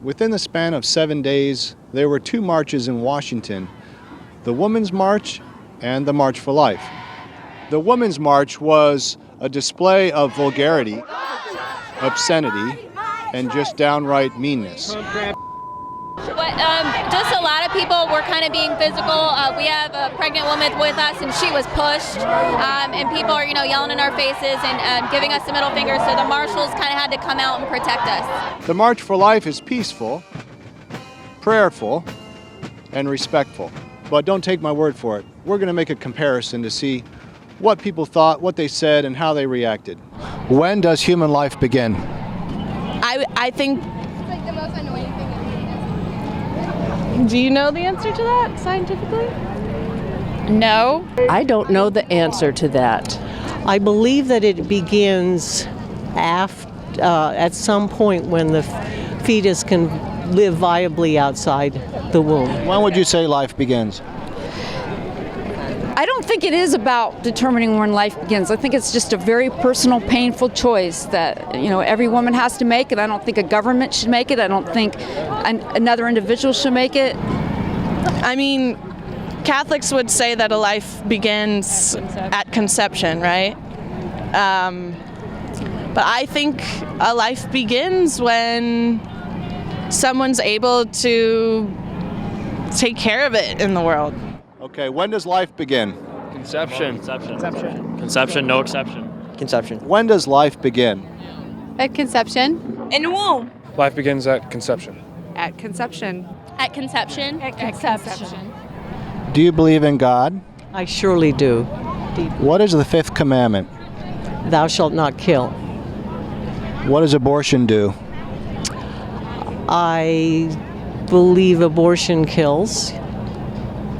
Within the span of 7 days, there were two marches in Washington, the Women's March and the March for Life. The Women's March was a display of vulgarity, obscenity, and just downright meanness. Just a lot of people were kind of being physical. We have a pregnant woman with us, and she was pushed. And people are, yelling in our faces and giving us the middle finger. So the marshals kind of had to come out and protect us. The March for Life is peaceful, prayerful, and respectful. But don't take my word for it. We're going to make a comparison to see what people thought, what they said, and how they reacted. When does human life begin? I think. It's like the most annoying thing. Do you know the answer to that scientifically? No. I don't know the answer to that. I believe that it begins at some point when the fetus can live viably outside the womb. When would you say life begins? I don't think it is about determining when life begins. I think it's just a very personal, painful choice that, every woman has to make, and I don't think a government should make it. I don't think another individual should make it. I mean, Catholics would say that a life begins at conception, right? But I think a life begins when someone's able to take care of it in the world. Okay, when does life begin? Conception. Conception, no exception. Conception. When does life begin? At conception. In the womb. Life begins at conception. At conception. At conception. At conception. Do you believe in God? I surely do. What is the fifth commandment? Thou shalt not kill. What does abortion do? I believe abortion kills.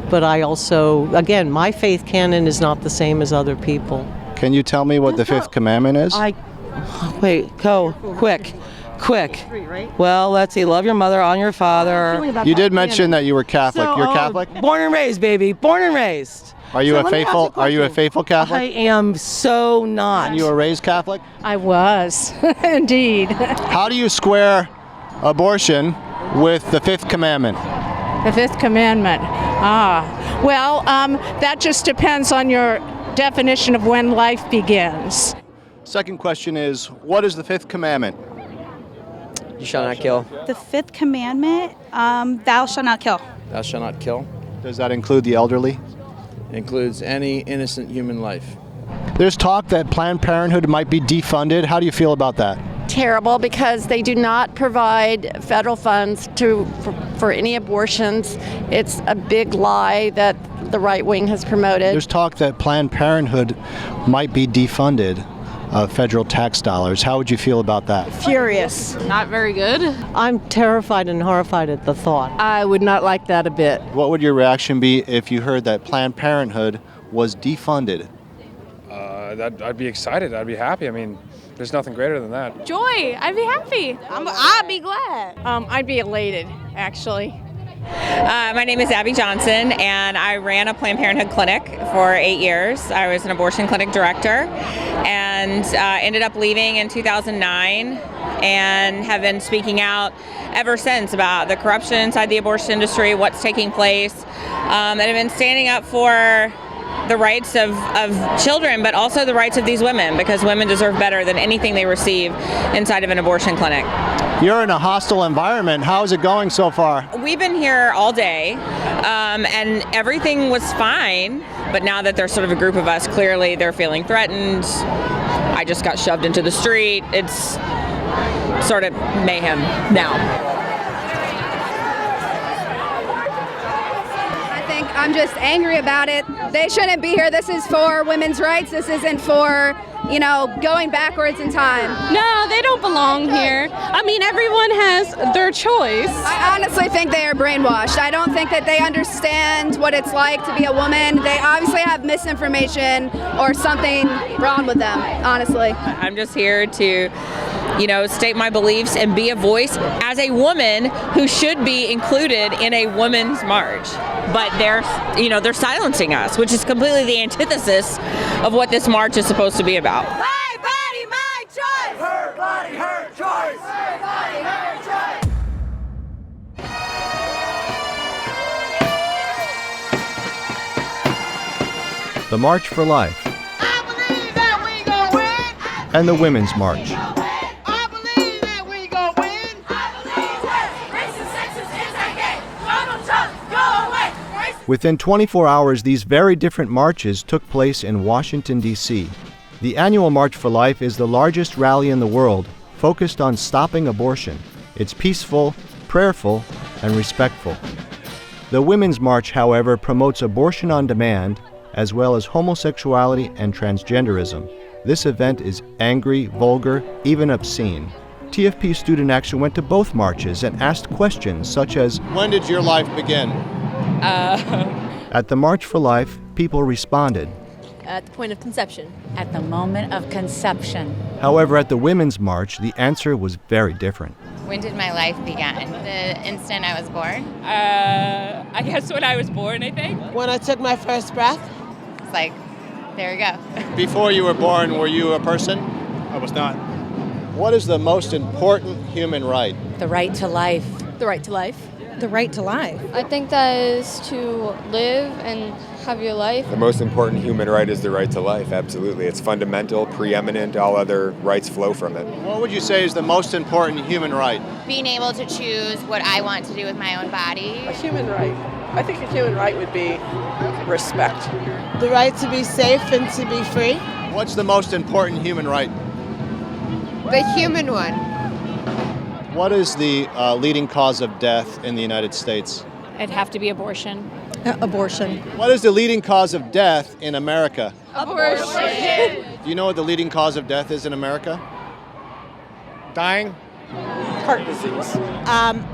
But I also, again, my faith canon is not the same as other people. Can you tell me what the fifth commandment is? Wait, go, quick. Well, let's see, love your mother, honor your father. You did mention that you were Catholic. You're Catholic? Born and raised, baby, born and raised. Are you a faithful Catholic? I am so not. And you were raised Catholic? I was, indeed. How do you square abortion with the fifth commandment? The fifth commandment. Well, that just depends on your definition of when life begins. Second question is, what is the fifth commandment? You shall not kill. The fifth commandment, thou shalt not kill. Thou shalt not kill. Does that include the elderly? Includes any innocent human life. There's talk that Planned Parenthood might be defunded. How do you feel about that? Terrible, because they do not provide federal funds for any abortions. It's a big lie that the right wing has promoted. There's talk that Planned Parenthood might be defunded of federal tax dollars. How would you feel about that? Furious. Not very good. I'm terrified and horrified at the thought. I would not like that a bit. What would your reaction be if you heard that Planned Parenthood was defunded? I'd be excited. I'd be happy. I mean, there's nothing greater than that. Joy. I'd be happy. I'd be glad. I'd be elated, actually. My name is Abby Johnson, and I ran a Planned Parenthood clinic for 8 years. I was an abortion clinic director and ended up leaving in 2009 and have been speaking out ever since about the corruption inside the abortion industry, what's taking place, and have been standing up for the rights of children, but also the rights of these women, because women deserve better than anything they receive inside of an abortion clinic. You're in a hostile environment. How is it going so far? We've been here all day, and everything was fine, but now that there's sort of a group of us, clearly they're feeling threatened. I just got shoved into the street. It's sort of mayhem now. I'm just angry about it. They shouldn't be here. This is for women's rights. This isn't for, going backwards in time. No, they don't belong here. I mean, everyone has their choice. I honestly think they are brainwashed. I don't think that they understand what it's like to be a woman. They obviously have misinformation or something wrong with them, honestly. I'm just here to, state my beliefs and be a voice as a woman who should be included in a women's march. But they're silencing us, which is completely the antithesis of what this march is supposed to be about. My body, my choice! Her body, her choice! Her body, her choice! the March for Life, and the Women's March. Within 24 hours, these very different marches took place in Washington, D.C. The annual March for Life is the largest rally in the world, focused on stopping abortion. It's peaceful, prayerful, and respectful. The Women's March, however, promotes abortion on demand, as well as homosexuality and transgenderism. This event is angry, vulgar, even obscene. TFP Student Action went to both marches and asked questions such as, "When did your life begin?" At the March for Life, people responded. At the point of conception. At the moment of conception. However, at the Women's March, the answer was very different. When did my life begin? The instant I was born? I guess when I was born, I think. When I took my first breath. It's like, there we go. Before you were born, were you a person? I was not. What is the most important human right? The right to life. The right to life. The right to life. I think that is to live and have your life. The most important human right is the right to life, absolutely. It's fundamental, preeminent, all other rights flow from it. What would you say is the most important human right? Being able to choose what I want to do with my own body. A human right. I think a human right would be respect. The right to be safe and to be free. What's the most important human right? The human one. What is the leading cause of death in the United States? It'd have to be abortion. Abortion. What is the leading cause of death in America? Abortion. Do you know what the leading cause of death is in America? Dying? Heart disease.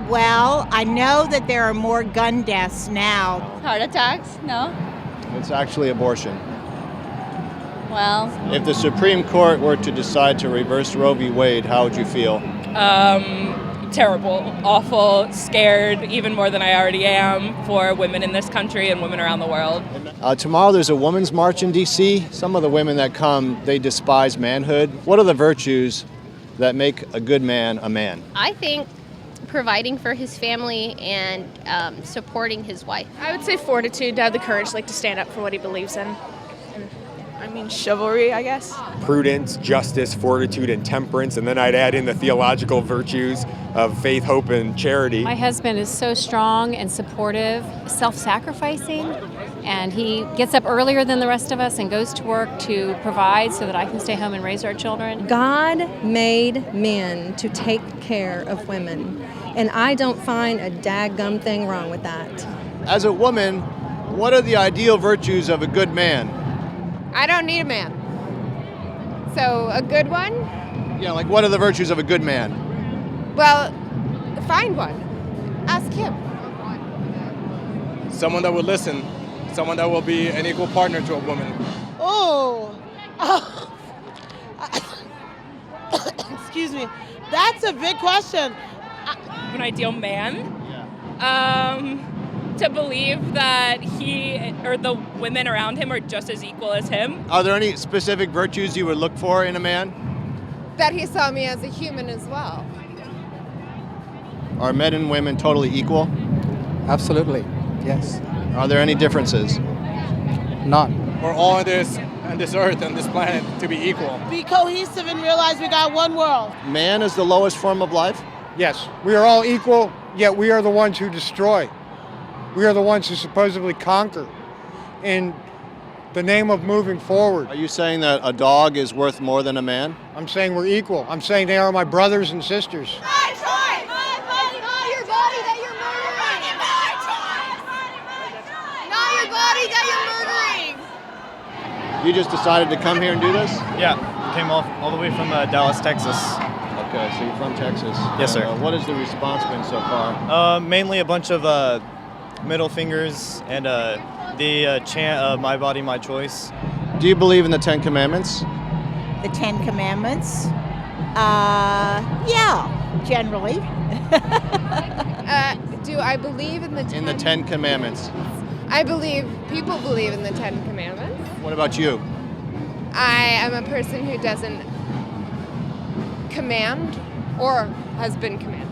Well, I know that there are more gun deaths now. Heart attacks? No. It's actually abortion. Well. If the Supreme Court were to decide to reverse Roe v. Wade, how would you feel? Terrible, awful, scared, even more than I already am for women in this country and women around the world. Tomorrow there's a women's march in D.C. Some of the women that come, they despise manhood. What are the virtues that make a good man a man? I think providing for his family and supporting his wife. I would say fortitude, to have the courage to stand up for what he believes in. Chivalry, I guess. Prudence, justice, fortitude, and temperance, and then I'd add in the theological virtues of faith, hope, and charity. My husband is so strong and supportive, self-sacrificing, and he gets up earlier than the rest of us and goes to work to provide so that I can stay home and raise our children. God made men to take care of women, and I don't find a daggum thing wrong with that. As a woman, what are the ideal virtues of a good man? I don't need a man. So a good one? Yeah, what are the virtues of a good man? Well, find one. Ask him. Someone that will listen. Someone that will be an equal partner to a woman. Oh. Excuse me. That's a big question. An ideal man? Yeah. To believe that he or the women around him are just as equal as him. Are there any specific virtues you would look for in a man? That he saw me as a human as well. Are men and women totally equal? Absolutely, yes. Are there any differences? None. We're all on this earth and this planet to be equal. Be cohesive and realize we got one world. Man is the lowest form of life? Yes, we are all equal, yet we are the ones who destroy. We are the ones who supposedly conquer in the name of moving forward. Are you saying that a dog is worth more than a man? I'm saying we're equal. I'm saying they are my brothers and sisters. My choice! Not your body that you're murdering! Not your body that you're murdering! You just decided to come here and do this? Yeah, came all the way from Dallas, Texas. Okay, so you're from Texas. Yes, sir. What has the response been so far? Mainly a bunch of middle fingers and the chant "My Body, My Choice." Do you believe in the Ten Commandments? The Ten Commandments? Yeah, generally. Do I believe in the Ten Commandments? I believe people believe in the Ten Commandments. What about you? I am a person who doesn't command or has been commanded.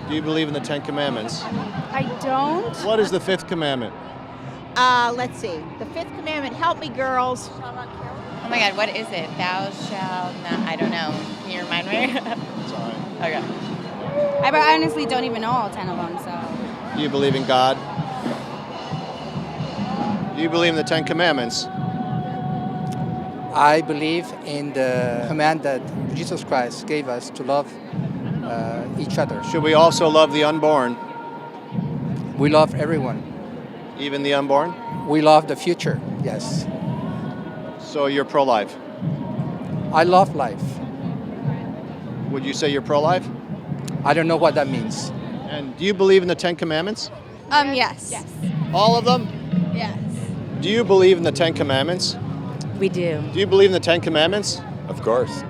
Do you believe in the Ten Commandments? I don't. What is the fifth commandment? let's see. The fifth commandment. Help me, girls. Oh my God, what is it? Thou shalt not. I don't know. Can you remind me? Sorry. Okay. I honestly don't even know all 10 of them, so. Do you believe in God? Do you believe in the 10 Commandments? I believe in the command that Jesus Christ gave us to love each other. Should we also love the unborn? We love everyone. Even the unborn? We love the future, yes. So you're pro-life? I love life. Would you say you're pro-life? I don't know what that means. And do you believe in the 10 Commandments? Yes. Yes. All of them? Yes. Do you believe in the 10 Commandments? We do. Do you believe in the 10 Commandments? Of course.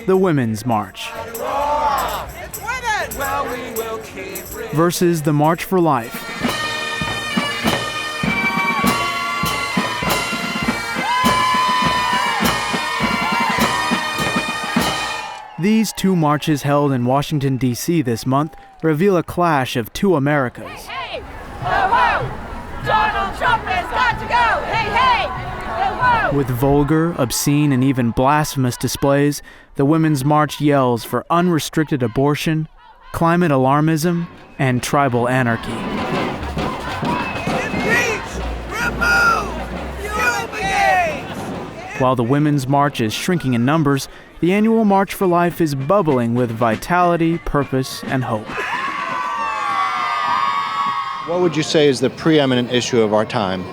The Women's March versus the March for Life. These two marches held in Washington, D.C. this month reveal a clash of two Americas. Hey, hey! Ho-ho! Donald Trump has got to go! Hey, hey! Ho-ho! With vulgar, obscene, and even blasphemous displays, the Women's March yells for unrestricted abortion, climate alarmism, and tribal anarchy. Impeach! Remove! Fumigate! While the Women's March is shrinking in numbers, the annual March for Life is bubbling with vitality, purpose, and hope. What would you say is the preeminent issue of our time?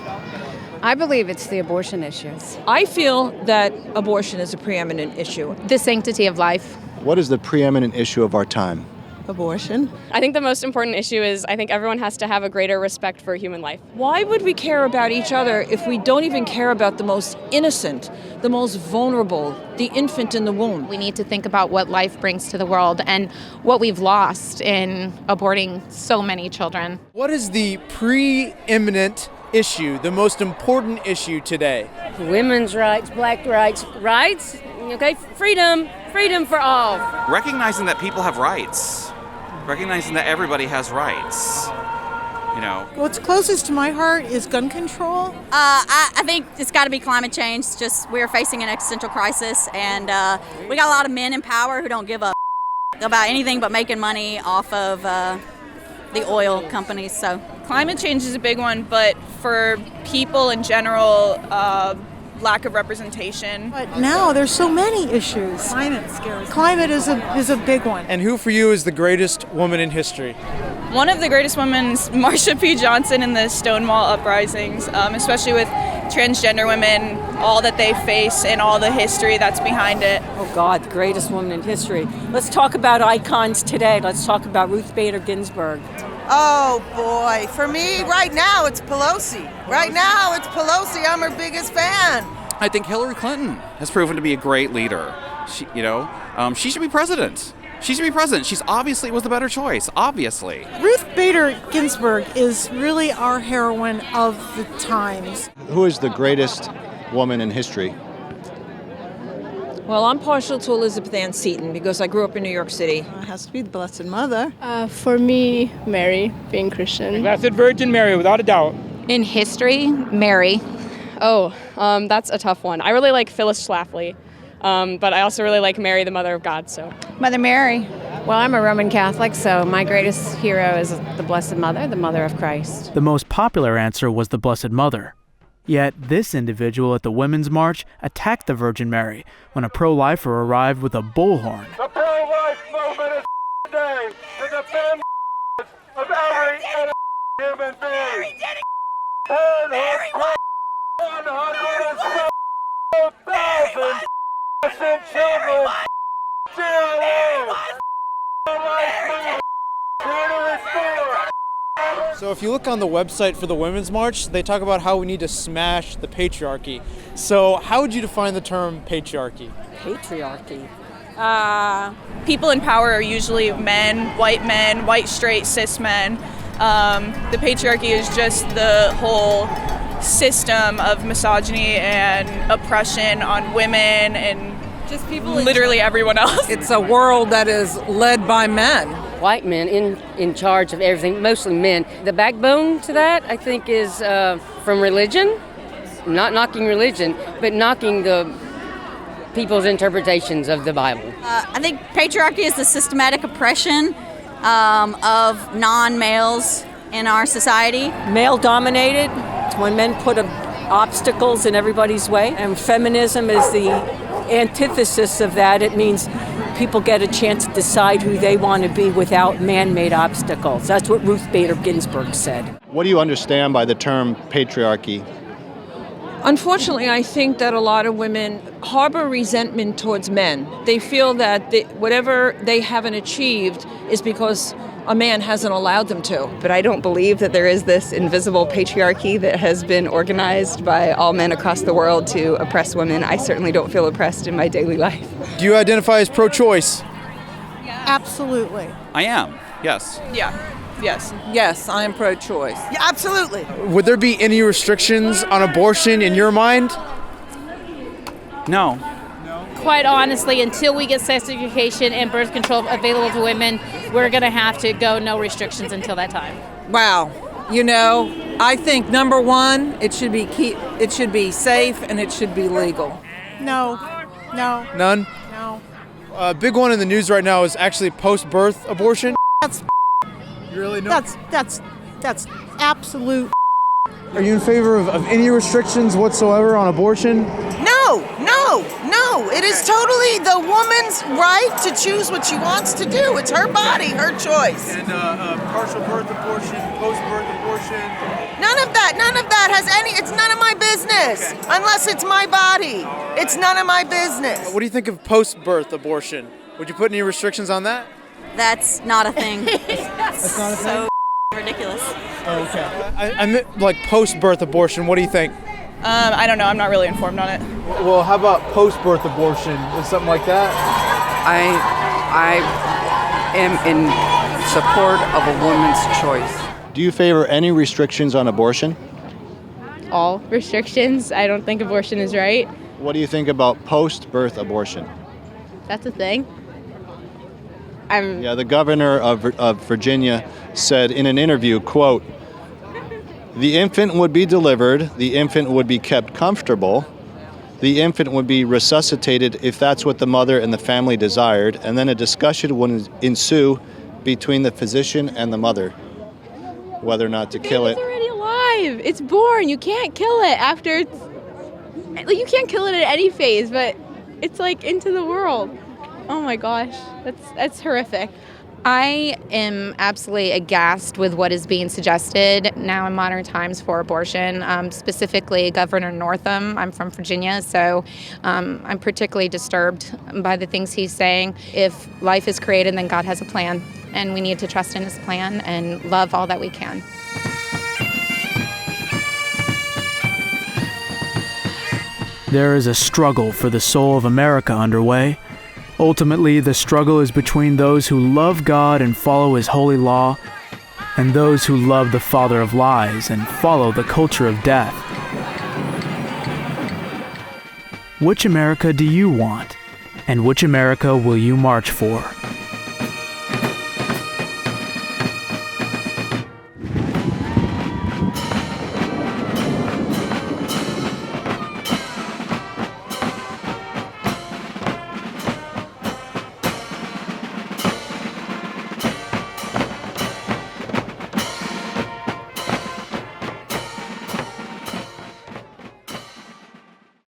I believe it's the abortion issues. I feel that abortion is a preeminent issue. The sanctity of life. What is the preeminent issue of our time? Abortion. I think the most important issue is I think everyone has to have a greater respect for human life. Why would we care about each other if we don't even care about the most innocent, the most vulnerable, the infant in the womb? We need to think about what life brings to the world and what we've lost in aborting so many children. What is the preeminent issue, the most important issue today? Women's rights, black rights, okay, freedom for all. Recognizing that people have rights, recognizing that everybody has rights, you know. What's closest to my heart is gun control. I think it's got to be climate change. Just we're facing an existential crisis, and we got a lot of men in power who don't give a about anything but making money off of the oil companies. So Climate change is a big one, but for people in general, lack of representation. But now there's so many issues. Climate scares me. Climate is a big one. And who for you is the greatest woman in history? One of the greatest women is Marsha P. Johnson in the Stonewall uprisings, especially with transgender women, all that they face and all the history that's behind it. Oh God, the greatest woman in history. Let's talk about icons today. Let's talk about Ruth Bader Ginsburg. Oh boy, for me right now it's Pelosi. Right now it's Pelosi. I'm her biggest fan. I think Hillary Clinton has proven to be a great leader. She should be president. She should be president. She's obviously was the better choice, obviously. Ruth Bader Ginsburg is really our heroine of the times. Who is the greatest woman in history? Well, I'm partial to Elizabeth Ann Seton because I grew up in New York City. It has to be the Blessed Mother. For me, Mary, being Christian. Blessed Virgin Mary, without a doubt. In history, Mary. Oh, that's a tough one. I really like Phyllis Schlafly, but I also really like Mary, the Mother of God. So Mother Mary. Well, I'm a Roman Catholic, so my greatest hero is the Blessed Mother, the Mother of Christ. The most popular answer was the Blessed Mother. Yet this individual at the Women's March attacked the Virgin Mary when a pro-lifer arrived with a bullhorn. The pro-life movement is today to defend of every human being. 107,000 innocent children still alive. Pro-life movement here to restore. So if you look on the website for the Women's March, they talk about how we need to smash the patriarchy. So how would you define the term patriarchy? Patriarchy. people in power are usually men, white, straight, cis men. The patriarchy is just the whole system of misogyny and oppression on women and just people literally everyone else. It's a world that is led by men. white men in charge of everything, mostly men. The backbone to that, I think, is from religion. Not knocking religion, but knocking the people's interpretations of the Bible. I think patriarchy is the systematic oppression of non-males in our society. Male-dominated, when men put obstacles in everybody's way, and feminism is the antithesis of that. It means people get a chance to decide who they want to be without man-made obstacles. That's what Ruth Bader Ginsburg said. What do you understand by the term patriarchy? Unfortunately, I think that a lot of women harbor resentment towards men. They feel that whatever they haven't achieved is because a man hasn't allowed them to. But I don't believe that there is this invisible patriarchy that has been organized by all men across the world to oppress women. I certainly don't feel oppressed in my daily life. Do you identify as pro-choice? Absolutely. I am, yes. Yeah. Yes. Yes, I am pro-choice. Yeah, absolutely. Would there be any restrictions on abortion in your mind? No. Quite honestly, until we get sex education and birth control available to women, we're going to have to go no restrictions until that time. Wow. You know, I think number one, it should be safe and it should be legal. No. None? No. A big one in the news right now is actually post-birth abortion. That's You really know? That's absolute. Are you in favor of any restrictions whatsoever on abortion? No. It is totally the woman's right to choose what she wants to do. It's her body, her choice. And partial birth abortion, post-birth abortion. None of that has any, it's none of my business. Okay. Unless it's my body. It's none of my business. What do you think of post-birth abortion? Would you put any restrictions on that? That's not a thing. That's not a thing? So ridiculous. Oh, okay. I meant like post-birth abortion. What do you think? I don't know. I'm not really informed on it. Well, how about post-birth abortion? Is something like that? I am in support of a woman's choice. Do you favor any restrictions on abortion? All restrictions. I don't think abortion is right. What do you think about post-birth abortion? That's a thing. The governor of Virginia said in an interview, quote, "The infant would be delivered, the infant would be kept comfortable, the infant would be resuscitated if that's what the mother and the family desired, and then a discussion would ensue between the physician and the mother, whether or not to kill it." It's already alive. It's born. You can't kill it after it's... Like, you can't kill it at any phase, but it's like into the world. Oh my gosh, that's horrific. I am absolutely aghast with what is being suggested now in modern times for abortion, specifically Governor Northam. I'm from Virginia, so I'm particularly disturbed by the things he's saying. If life is created, then God has a plan, and we need to trust in his plan and love all that we can. There is a struggle for the soul of America underway. Ultimately, the struggle is between those who love God and follow his holy law, and those who love the father of lies and follow the culture of death. Which America do you want? And which America will you march for?